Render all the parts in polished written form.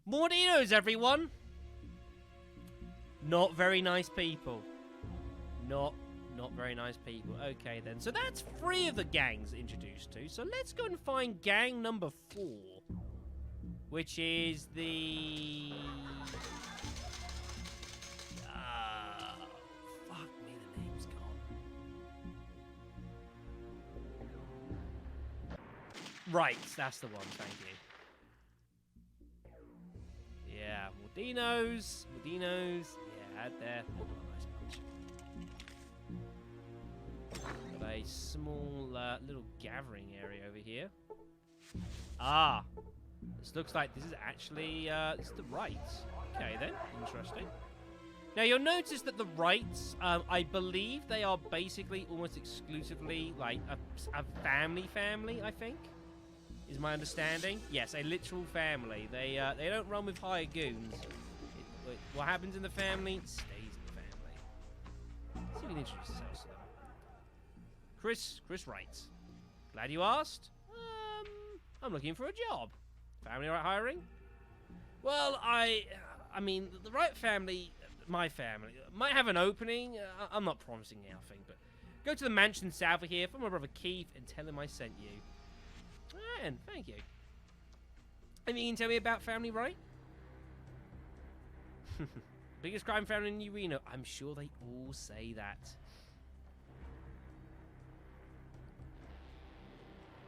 Mordinos, everyone! Not very nice people. Not very nice people. Okay, then. So that's 3 of the gangs introduced to. So let's go and find gang number 4. Which is the... fuck me, the name's gone. Right, that's the one, thank you. Yeah, Mordinos. Yeah, there. Nice bunch. Got a small little gathering area over here. Ah, this looks like this is actually this is the Wright. Okay then, interesting. Now you'll notice that the Wrights, I believe they are basically almost exclusively like a family. I think is my understanding. Yes, a literal family. They don't run with hired goons. What happens in the family stays in the family. Let's see if we can introduce ourselves to them. Chris Wright. Glad you asked. I'm looking for a job. Family Wright hiring? Well, I mean, the Wright family, my family, might have an opening. I'm not promising anything, but go to the mansion south of here for my brother Keith and tell him I sent you. And thank you. Anything you can tell me about Family Wright? Biggest crime family in New Reno. I'm sure they all say that.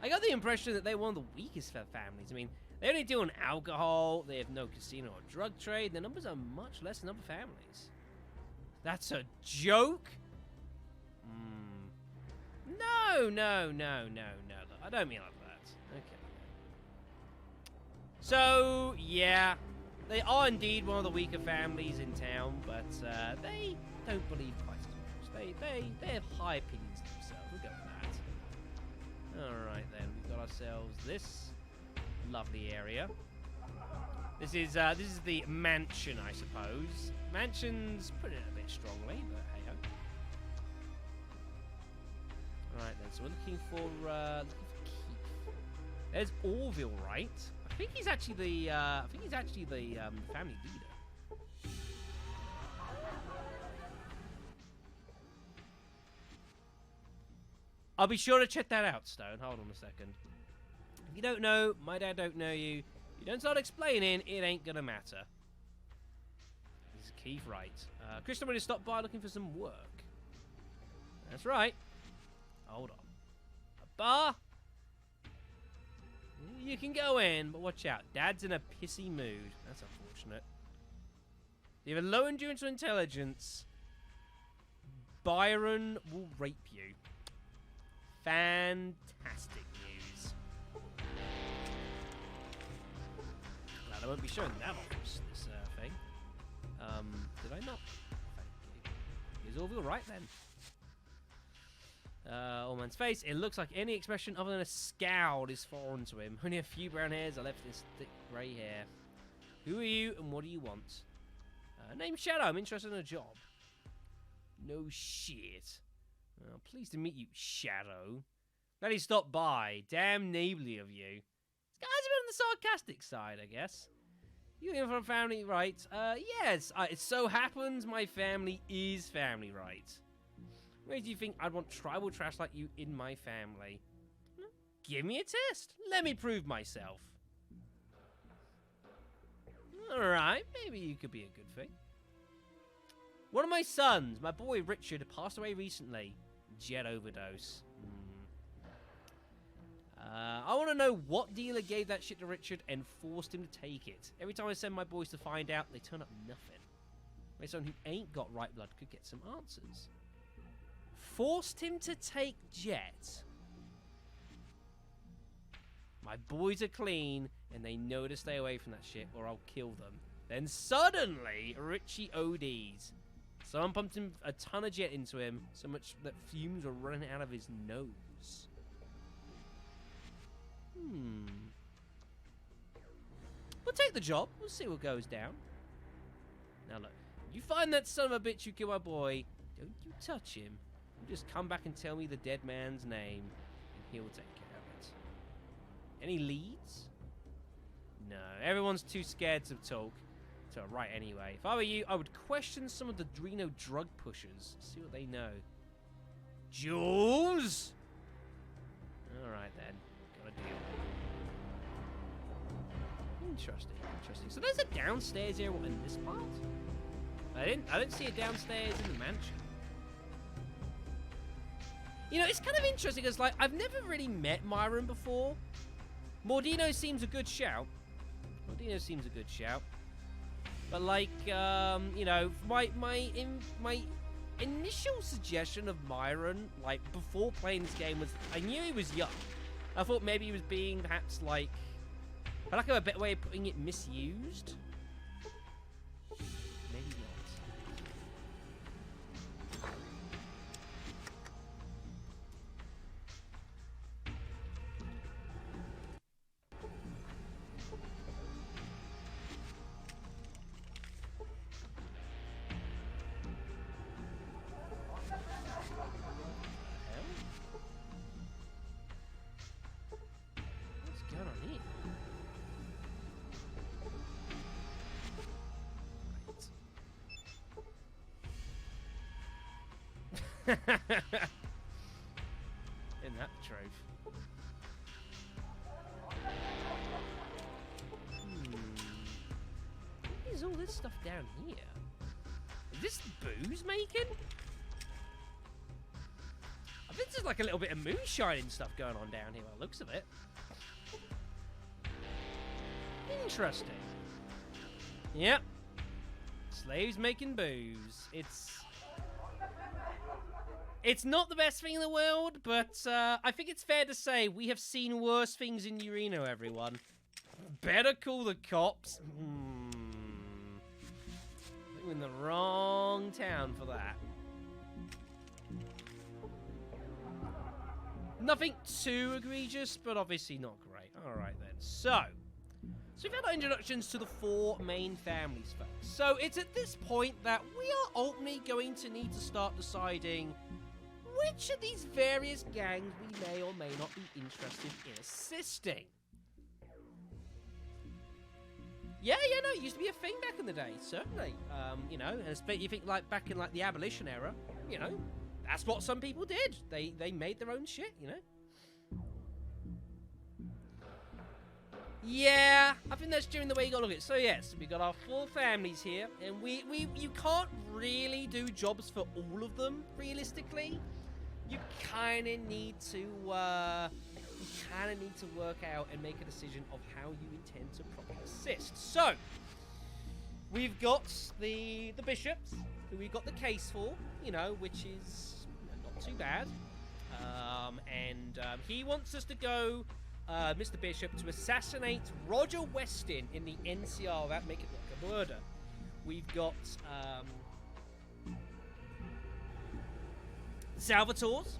I got the impression that they're one of the weakest families. I mean, they only deal in alcohol, they have no casino or drug trade, their numbers are much less than other families. That's a joke? No. I don't mean like that. Okay. So, yeah, they are indeed one of the weaker families in town, but they don't believe quite as much. They have high opinions of themselves. We'll go with that. Alright then, we've got ourselves this lovely area. This is the mansion, I suppose. Mansion's put it a bit strongly, but hey ho. Alright then, so we're looking for Keith. There's Orville, right? I think he's actually the family leader. I'll be sure to check that out, Stone. Hold on a second. If you don't know, my dad don't know you. If you don't start explaining, it ain't gonna matter. This is Keith Wright. Chris told me to stop by looking for some work. That's right. Hold on. A bar? You can go in, but watch out. Dad's in a pissy mood. That's unfortunate. You have a low endurance or intelligence. Byron will rape you. Fantastic news. Glad I won't be showing that off this thing. Did I not? Thank you. Is Orville right then? Old man's face. It looks like any expression other than a scowl is foreign to him. Only a few brown hairs are left in his thick grey hair. Who are you and what do you want? Name's Shadow. I'm interested in a job. No shit. Pleased to meet you, Shadow. Glad he stopped by. Damn neighborly of you. This guy's a bit on the sarcastic side, I guess. You looking for a family, right? Yes. It so happens my family is Family Wright. Where do you think I'd want tribal trash like you in my family? Give me a test. Let me prove myself. Alright, maybe you could be a good thing. One of my sons, my boy Richard, passed away recently. Jet overdose. I want to know what dealer gave that shit to Richard and forced him to take it. Every time I send my boys to find out, they turn up nothing. My son who ain't got right blood could get some answers. Forced him to take Jet. My boys are clean, and they know to stay away from that shit, or I'll kill them. Then suddenly, Richie ODs. Someone pumped him a ton of Jet into him, so much that fumes were running out of his nose. We'll take the job. We'll see what goes down. Now look, you find that son of a bitch who killed my boy, don't you touch him. You just come back and tell me the dead man's name, and he'll take care of it. Any leads? No, everyone's too scared to talk. To Wright anyway. If I were you, I would question some of the Drino drug pushers. See what they know. Jules? Alright then. Got a deal. Interesting, interesting. So there's a downstairs area in this part? I didn't see a downstairs in the mansion. You know, it's kind of interesting because, like, I've never really met Myron before. Mordino seems a good shout. But, like, you know, my initial suggestion of Myron, like, before playing this game was, I knew he was young. I thought maybe he was being, perhaps, like, for lack of a better way of putting it, misused. Maybe not. In that trove. What is all this stuff down here? Is this booze making? I think there's like a little bit of moonshine and stuff going on down here by the looks of it. Interesting. Yep. Slaves making booze. It's not the best thing in the world, but I think it's fair to say we have seen worse things in Ureno, everyone. Better call the cops. We're in the wrong town for that. Nothing too egregious, but obviously not great. All right, then. So we've had our introductions to the four main families, folks. So it's at this point that we are ultimately going to need to start deciding which of these various gangs we may or may not be interested in assisting. Yeah, no, it used to be a thing back in the day, certainly. You know, and you think like back in like the abolition era, you know, that's what some people did. They made their own shit, you know. Yeah, I think that's during the way you gotta look at it. So yes, we got our four families here, and you can't really do jobs for all of them, realistically. You kind of need to work out and make a decision of how you intend to properly assist. So we've got the bishops, who we've got the case for, you know, which is not too bad. And he wants us to go, Mr. Bishop, to assassinate Roger Weston in the NCR without making it like a murder. We've got Salvatores,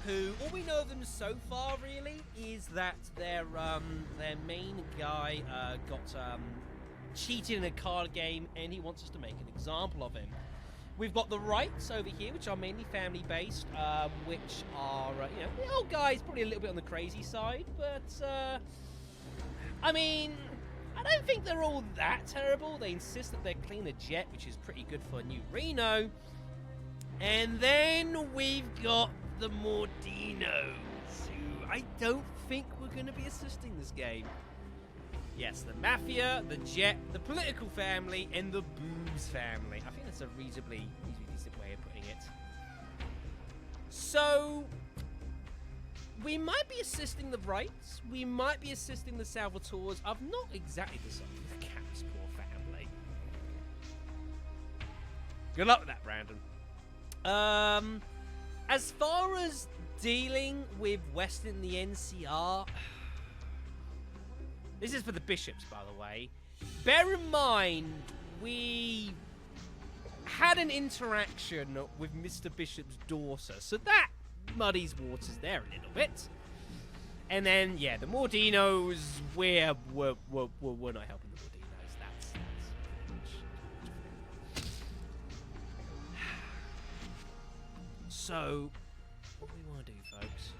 who all we know of them so far really is that their main guy got cheated in a card game, and he wants us to make an example of him. We've got the Wrights over here, which are mainly family based, which are you know, the old guy's probably a little bit on the crazy side, but I mean, I don't think they're all that terrible. They insist that they're clean the jet, which is pretty good for New Reno. And then we've got the Mordinos, who I don't think we're going to be assisting this game. Yes, the Mafia, the Jet, the political family, and the Booze family. I think that's a reasonably decent way of putting it. So we might be assisting the Wrights, we might be assisting the Salvatores. I've not exactly decided the Cap's poor family. Good luck with that, Brandon. As far as dealing with Weston in the NCR, this is for the bishops, by the way. Bear in mind, we had an interaction with Mr. Bishop's daughter, so that muddies waters there a little bit. And then, yeah, the Mordinos, we're not helping the Mordinos. That's pretty much. So, what do we want to do, folks?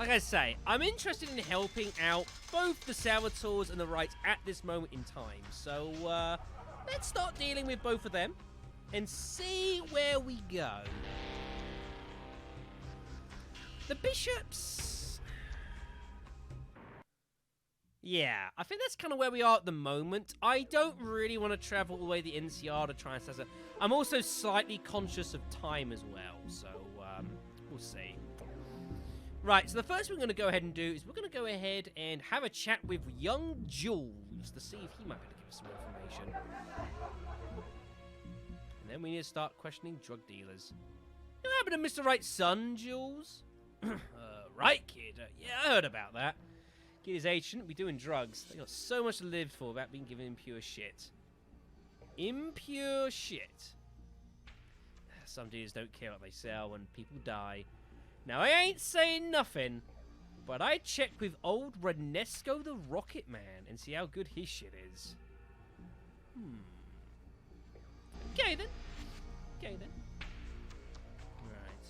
like I say, I'm interested in helping out both the Salvatores and the Wrights at this moment in time. So, let's start dealing with both of them and see where we go. The bishops... Yeah, I think that's kind of where we are at the moment. I don't really want to travel all the way to the NCR to try and assassinate. I'm also slightly conscious of time as well, so we'll see. Right, so the first thing we're going to go ahead and do is we're going to go ahead and have a chat with young Jules to see if he might be able to give us some more information. And then we need to start questioning drug dealers. What happened to Mr. Wright's son, Jules? Right, kid. Yeah, I heard about that. Kid his age shouldn't be doing drugs. They got so much to live for without being given impure shit. Impure shit. Some dealers don't care what they sell when people die. Now, I ain't saying nothing, but I checked with old Renesco the Rocket Man and see how good his shit is. Okay, then. Okay, then. Right.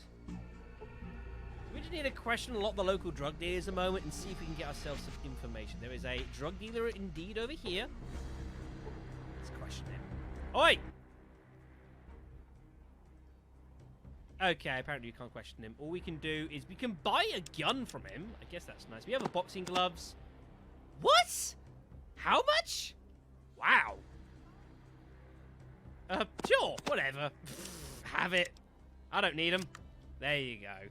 We just need to question a lot of the local drug dealers a moment and see if we can get ourselves some information. There is a drug dealer indeed over here. Let's question him. Oi! Okay, apparently you can't question him. All we can do is we can buy a gun from him. I guess that's nice. We have a boxing gloves. What? How much? Wow. Sure, whatever. Have it. I don't need them. There you go.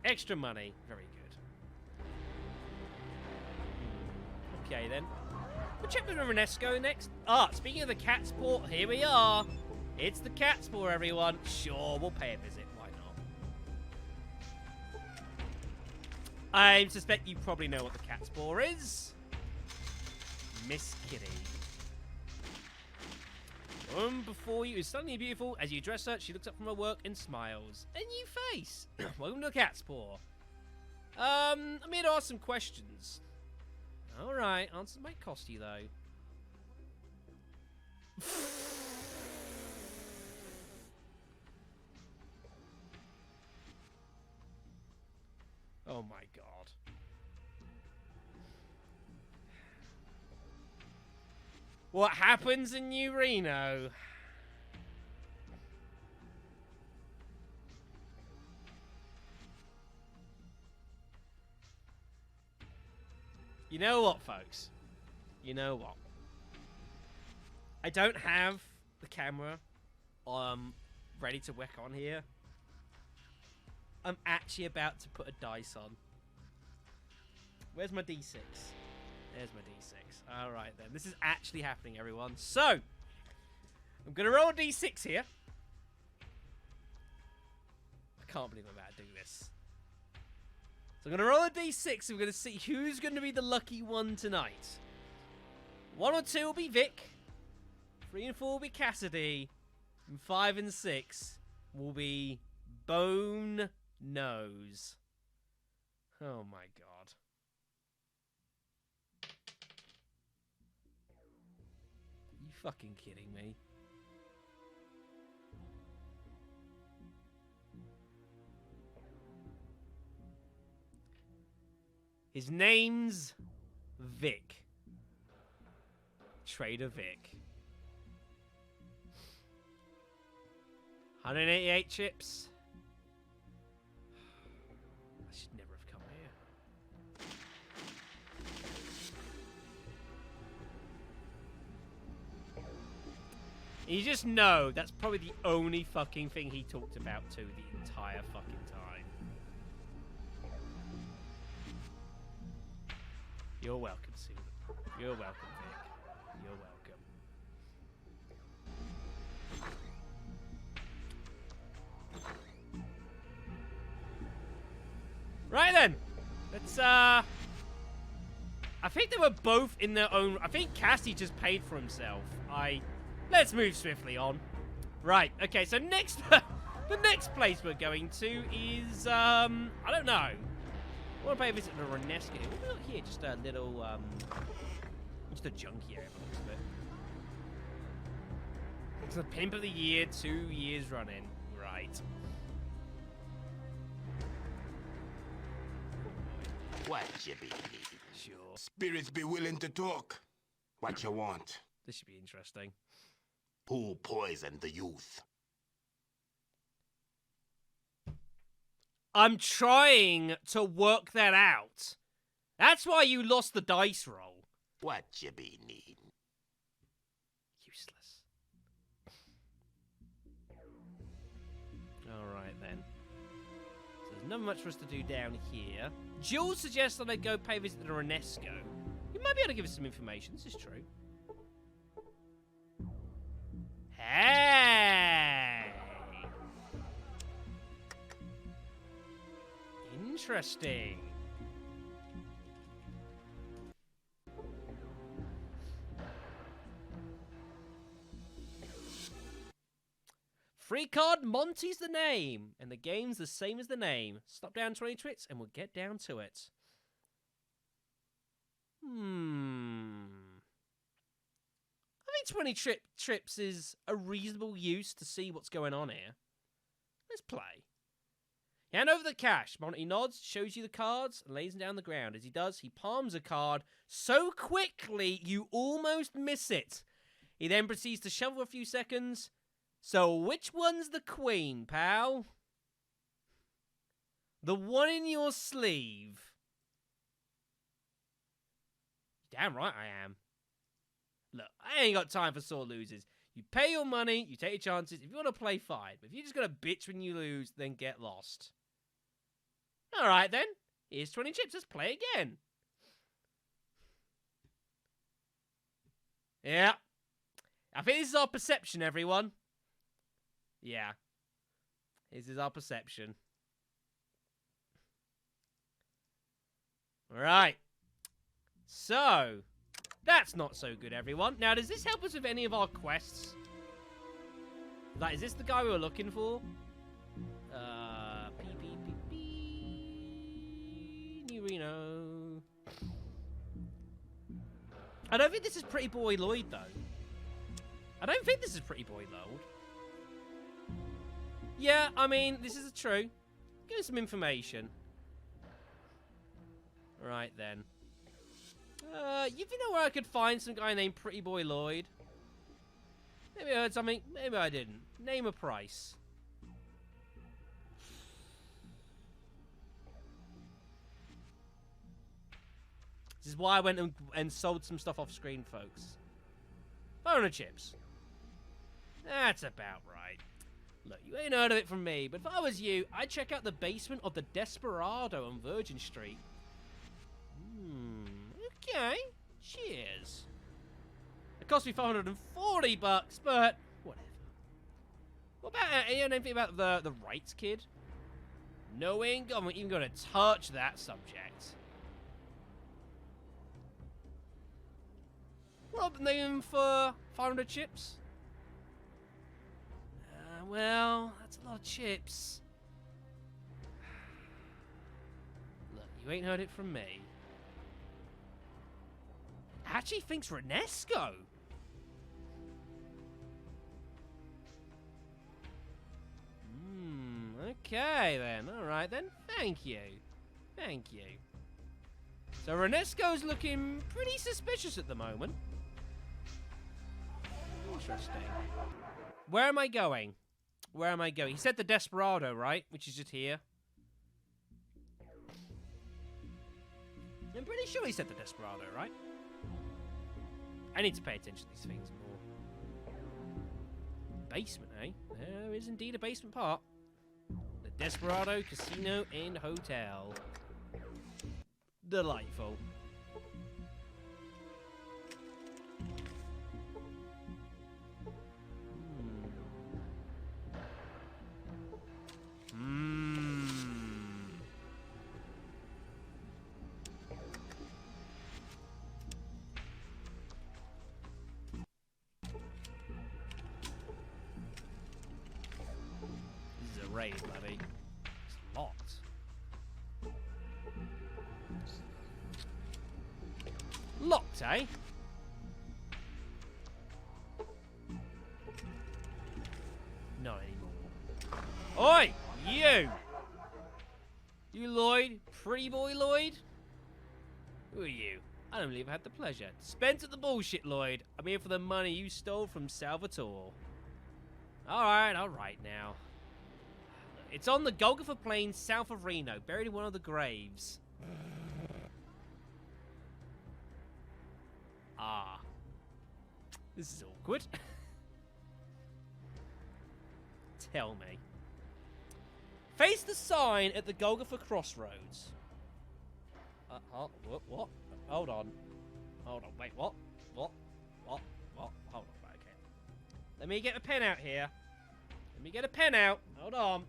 Extra money. Very good. Okay, then. We'll check with Renesco next. Ah, speaking of the cat's paw, here we are. It's the cat's paw, everyone. Sure, we'll pay a visit. Why not? I suspect you probably know what the cat's paw is. Miss Kitty. The woman before you is suddenly beautiful. As you address her, she looks up from her work and smiles. A new face. Welcome to the cat's paw. I'm here to ask some questions. Alright, answers might cost you, though. Oh my god. What happens in New Reno? You know what, folks? You know what? I don't have the camera ready to work on here. I'm actually about to put a dice on. Where's my D6? There's my D6. Alright then. This is actually happening, everyone. So, I'm going to roll a D6 here. I can't believe I'm about to do this. So I'm going to roll a D6 and we're going to see who's going to be the lucky one tonight. 1 or 2 will be Vic. 3 and 4 will be Cassidy. And 5 and 6 will be Bone Nose. Oh my god. Are you fucking kidding me? His name's Vic. Trader Vic. 188 chips. I should never have come here. You just know that's probably the only fucking thing he talked about to the entire fucking time. You're welcome, Susan. You're welcome, Vic. You're welcome. Right then. Let's, I think they were both in their own... I think Cassie just paid for himself. Let's move swiftly on. Right, okay, so next... the next place we're going to is, I don't know. I want to pay a visit to Renesco. What have we got here? Just a little, just a junkie area, looks of it. It's the Pimp of the Year, 2 years running. Right. What you be needing? Sure. Spirits be willing to talk. What you want? This should be interesting. Who poisoned the youth? I'm trying to work that out. That's why you lost the dice roll. What you be needing? Useless. Alright then. So there's not much for us to do down here. Jules suggests that I go pay a visit to Renesco. You might be able to give us some information. This is true. Hey! Interesting. Free card Monty's the name, and the game's the same as the name. Stop down 20 trips and we'll get down to it. I think 20 trips is a reasonable use to see what's going on here. Let's play. Hand over the cash. Monty nods, shows you the cards, and lays them down on the ground. As he does, he palms a card so quickly you almost miss it. He then proceeds to shuffle for a few seconds. So which one's the queen, pal? The one in your sleeve. Damn right I am. Look, I ain't got time for sore losers. You pay your money, you take your chances. If you want to play, fine. But if you're just going to bitch when you lose, then get lost. Alright then. Here's 20 chips. Let's play again. Yeah. I think this is our perception, everyone. Yeah. This is our perception. Alright. So, that's not so good, everyone. Now, does this help us with any of our quests? Like, is this the guy we were looking for? New Reno. I don't think this is Pretty Boy Lloyd, though. I don't think this is Pretty Boy Lloyd. Yeah, I mean, this is true. Give us some information. Right, then. You know where I could find some guy named Pretty Boy Lloyd? Maybe I heard something, maybe I didn't. Name a price. This is why I went and sold some stuff off screen, folks. 500 chips. That's about right. Look, you ain't heard of it from me, but if I was you, I'd check out the basement of the Desperado on Virgin Street. Okay. Cheers. It cost me $540, but whatever. What about anything about the Wright kid? No, we ain't even gonna touch that subject. Rob them for 500 chips? Well, that's a lot of chips. Look, you ain't heard it from me. Actually thinks Renesco. Okay then. Alright then. Thank you. Thank you. So Renesco's looking pretty suspicious at the moment. Interesting. Where am I going? Where am I going? He said the Desperado, right? Which is just here. I'm pretty sure he said the Desperado, right? I need to pay attention to these things more. Basement, eh? There is indeed a basement part. The Desperado Casino and Hotel. Delightful. Raid, buddy. It's locked. Locked, eh? Not anymore. Oi! You! You Lloyd? Pretty Boy Lloyd? Who are you? I don't believe I had the pleasure. Dispense at the bullshit, Lloyd. I'm here for the money you stole from Salvatore. Alright now. It's on the Golgotha Plains south of Reno, buried in one of the graves. Ah. This is awkward. Tell me. Face the sign at the Golgotha Crossroads. What? Hold on. Wait, what? Hold on, right, okay. Let me get a pen out here. Hold on.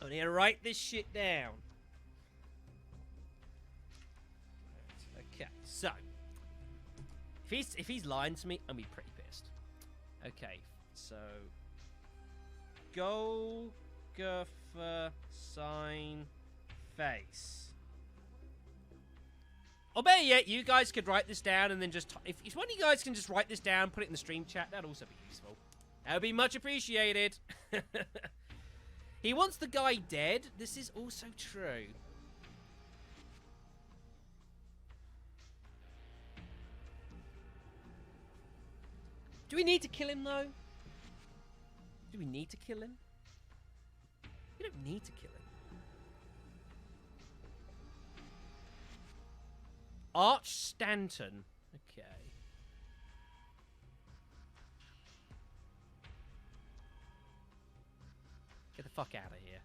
I need to write this shit down. Okay, so. If he's lying to me, I'll be pretty pissed. Okay, so. Golgotha sign face. Or better yet, you guys could write this down and then just... If one of you guys can just write this down, put it in the stream chat, that'd also be useful. That would be much appreciated. He wants the guy dead. This is also true. Do we need to kill him, though? Do we need to kill him? We don't need to kill him. Arch Stanton. Okay. Get the fuck out of here.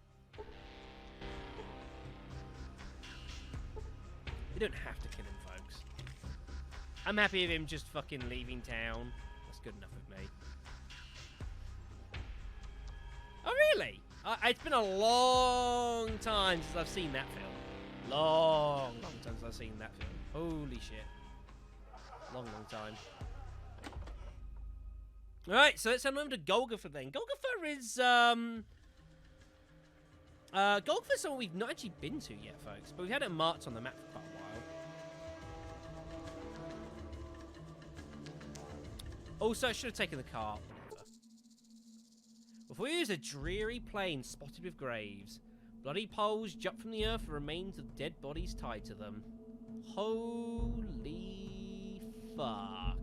We don't have to kill him, folks. I'm happy with him just fucking leaving town. That's good enough with me. Oh, really? It's been a long time since I've seen that film. Long time since I've seen that film. Holy shit. Long time. Alright, so let's head over to Golgotha then. Golgotha is, Golgotha is somewhere we've not actually been to yet, folks. But we've had it marked on the map for quite a while. Also, I should have taken the car. Before we use a dreary plain spotted with graves. Bloody poles jut from the earth, the remains of dead bodies tied to them. Holy fuck.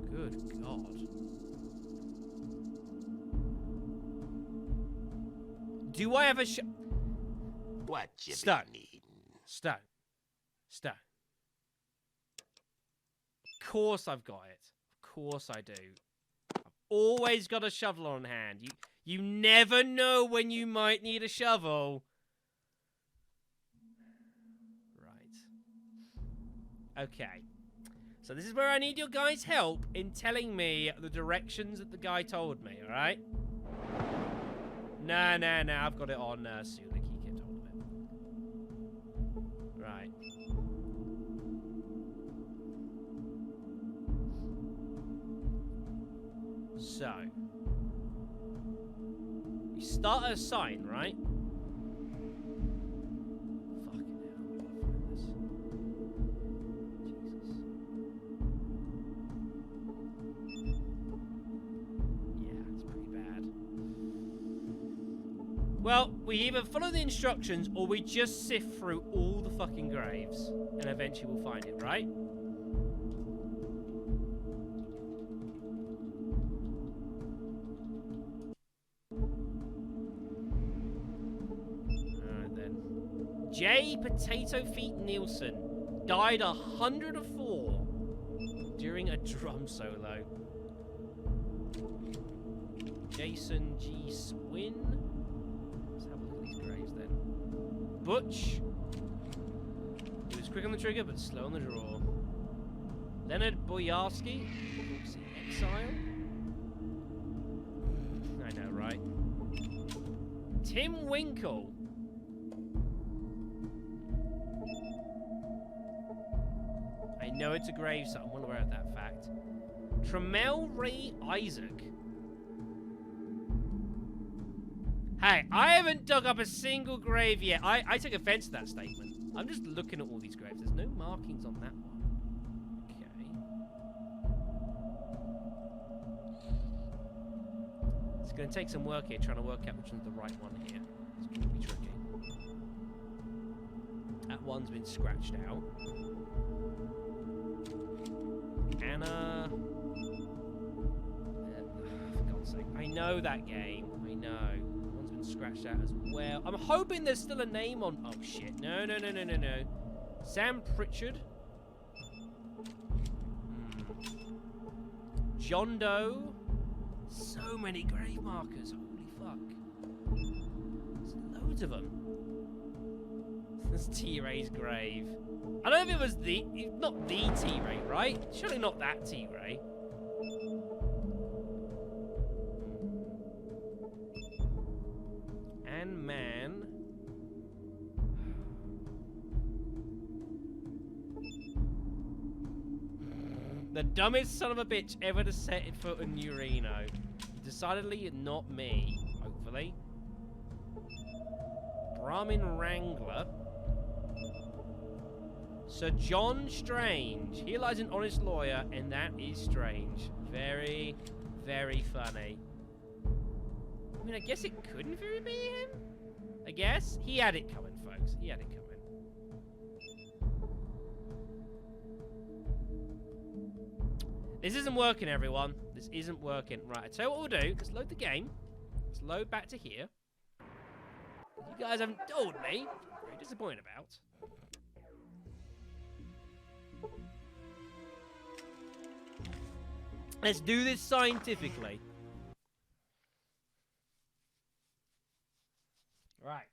Good God. Do I have a What you Stone. be needing? Stone. Of course I've got it. Of course I do. I've always got a shovel on hand. You never know when you might need a shovel. Right. Okay. So this is where I need your guys' help in telling me the directions that the guy told me, alright? Nah, I've got it on Sue, the key kid told me. Right. So. We start at a sign, right? Fucking hell, we gotta find this. Jesus. Yeah, it's pretty bad. Well, we either follow the instructions or we just sift through all the fucking graves and eventually we'll find it, right? J. Potato Feet Nielsen died 104 during a drum solo. Jason G. Swin. Let's have a look at these graves then. Butch. He was quick on the trigger but slow on the draw. Leonard Boyarski. Exile. I know, right? Tim Winkle. I know it's a grave, so I'm well aware of that fact. Tremel Ray Isaac. Hey, I haven't dug up a single grave yet. I take offense to that statement. I'm just looking at all these graves. There's no markings on that one. Okay. It's going to take some work here trying to work out which one's the right one here. It's going to be tricky. That one's been scratched out. Anna... for God's sake. I know that game. I know. One's been scratched out as well. I'm hoping there's still a name on... Oh, shit. No. Sam Pritchard. John Doe. So many grave markers. Holy fuck. There's loads of them. There's T-Ray's grave. I don't know if it was the... Not the T-Ray, right? Surely not that T-Ray. And man... The dumbest son of a bitch ever to set foot in New Reno. Decidedly not me, hopefully. Brahmin Wrangler. Sir John Strange. Here lies an honest lawyer, and that is strange. Very, very funny. I mean, I guess it couldn't really be him? I guess? He had it coming, folks. He had it coming. This isn't working, everyone. This isn't working. Right, I tell you what we'll do. Let's load the game. Let's load back to here. You guys haven't told me. I'm very disappointed about. Let's do this scientifically. Right.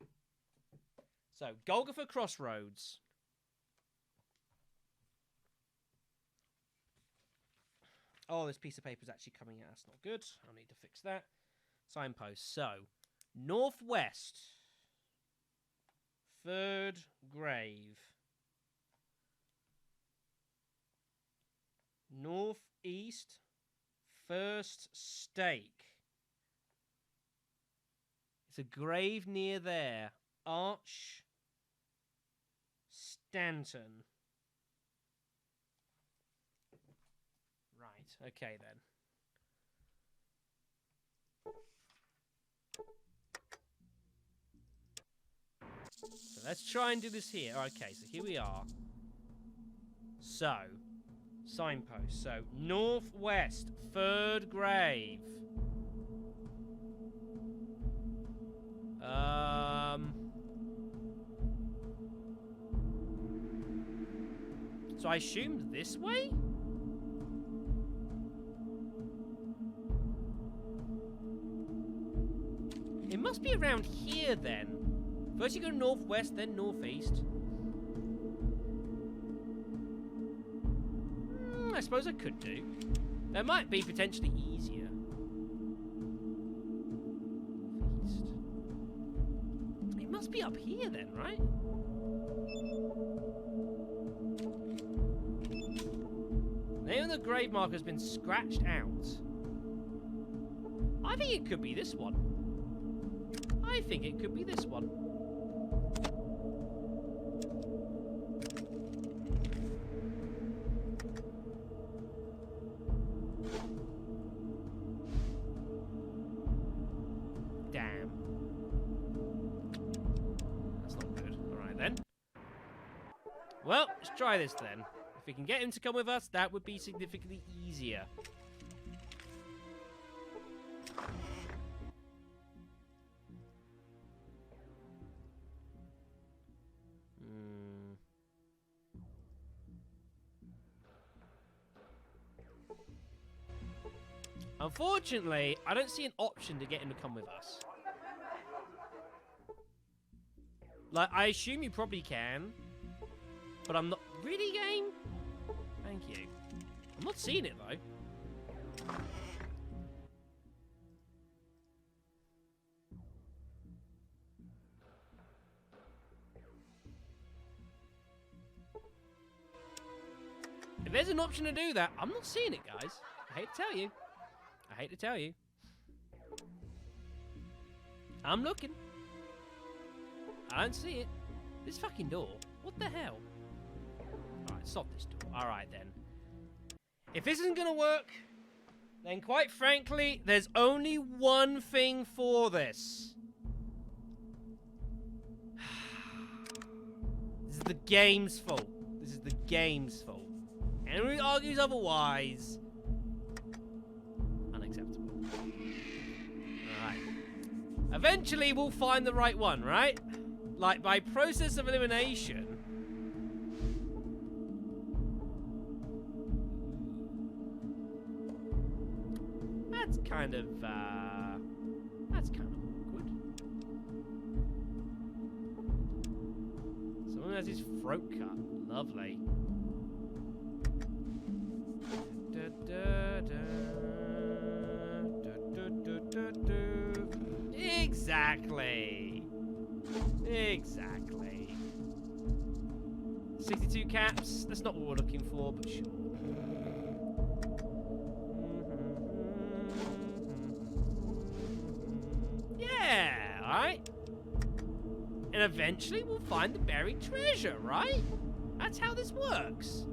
So, Golgotha Crossroads. Oh, this piece of paper is actually coming out. That's not good. I'll need to fix that. Signpost. So, northwest. Third grave. Northeast. First stake. It's a grave near there. Arch. Stanton. Right, okay then. So let's try and do this here. Okay, so here we are. So, signpost. So, northwest, third grave. So I assumed this way? It must be around here then. First you go northwest, then northeast. I suppose I could do. That might be potentially easier. Northeast. It must be up here then, right? The name of the grave marker has been scratched out. I think it could be this one. I think it could be this one. Damn. That's not good. Alright then. Well, let's try this then. If we can get him to come with us, that would be significantly easier. Unfortunately, I don't see an option to get him to come with us. Like, I assume you probably can, but I'm not... Really, game? Thank you. I'm not seeing it, though. If there's an option to do that, I'm not seeing it, guys. I hate to tell you. I hate to tell you. I'm looking. I don't see it. This fucking door. What the hell? Alright, stop this door. Alright then. If this isn't gonna work, then quite frankly, there's only one thing for this. is the game's fault. This is the game's fault. Anyone who argues otherwise, unacceptable. Alright. Eventually we'll find the right one, right? Like, by process of elimination. That's kind of awkward. Someone has his throat cut. Lovely. Exactly. Exactly. 62 caps. That's not what we're looking for, but sure. Yeah, alright. And eventually we'll find the buried treasure, right? That's how this works.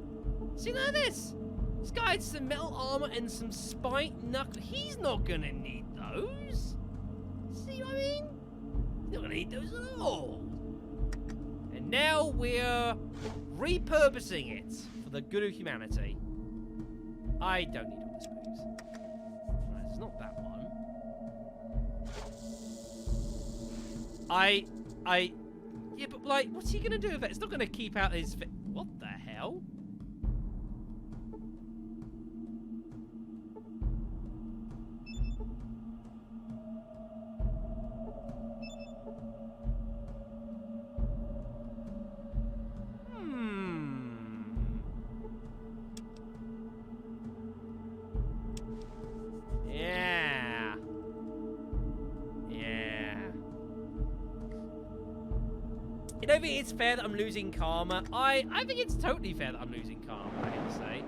See, look at this. This guy had some metal armor and some spiked knuckles. He's not gonna need those. See what I mean? He's not gonna need those at all. And now we're repurposing it for the good of humanity. I don't need all this booze. Right, it's not that one. Yeah, but like, what's he gonna do with it? It's not gonna keep out his what the hell? I don't think it's fair that I'm losing karma. I think it's totally fair that I'm losing karma, I have to say.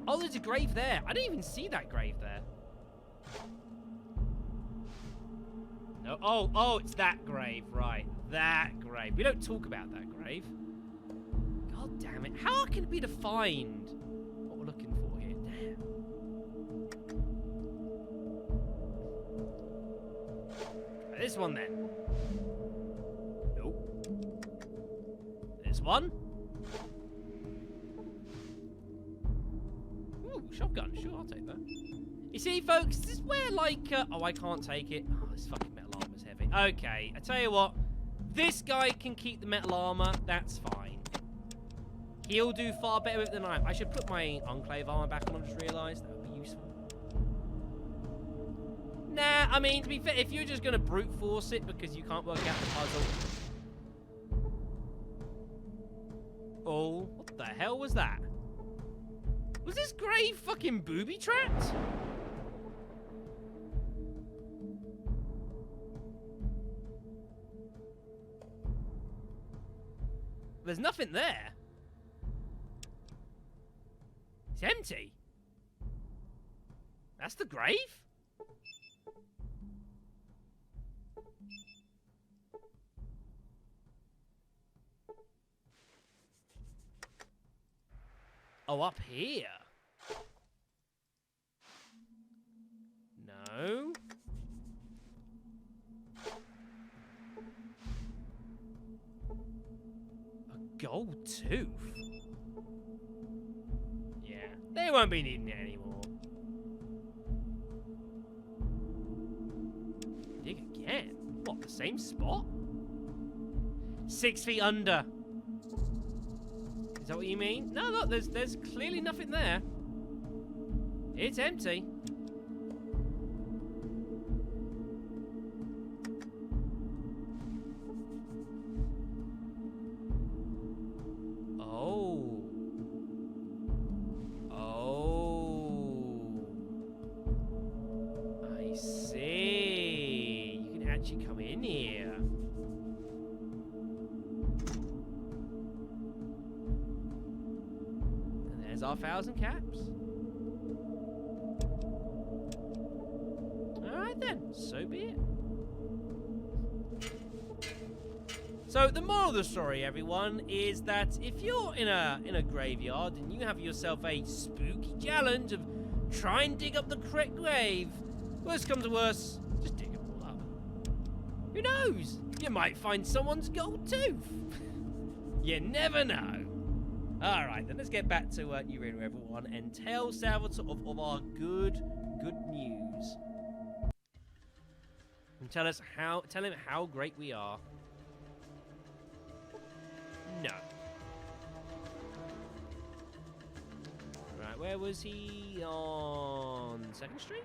Oh, there's a grave there. I didn't even see that grave there. No. Oh, it's that grave. Right. That grave. We don't talk about that grave. God damn it. How can it be to find what we're looking for here? Damn. Right, this one then. This one. Ooh, shotgun. Sure, I'll take that. You see, folks, this is where, like, oh, I can't take it. Oh, this fucking metal armor's heavy. Okay, I tell you what. This guy can keep the metal armor. That's fine. He'll do far better with it than I am. I should put my Enclave armor back on, I just realised. That would be useful. Nah, I mean, to be fair, if you're just going to brute force it because you can't work out the puzzle... Oh, what the hell was that? Was this grave fucking booby-trapped? There's nothing there. It's empty. That's the grave? Oh, up here. No. A gold tooth. Yeah, they won't be needing it anymore. Dig again. What, the same spot? 6 feet under. Is that what you mean? No, look, there's clearly nothing there. It's empty. Oh. Oh. I see. You can actually come in here. There's our 1,000 caps. Alright then, so be it. So the moral of the story, everyone, is that if you're in a graveyard and you have yourself a spooky challenge of try and dig up the correct grave, worst comes to worst, just dig them all up. Who knows? You might find someone's gold tooth. You never know. All right, then let's get back to New Reno, everyone, and tell Salvatore of our good news. And tell him how great we are. No. Right, where was he? On 2nd Street?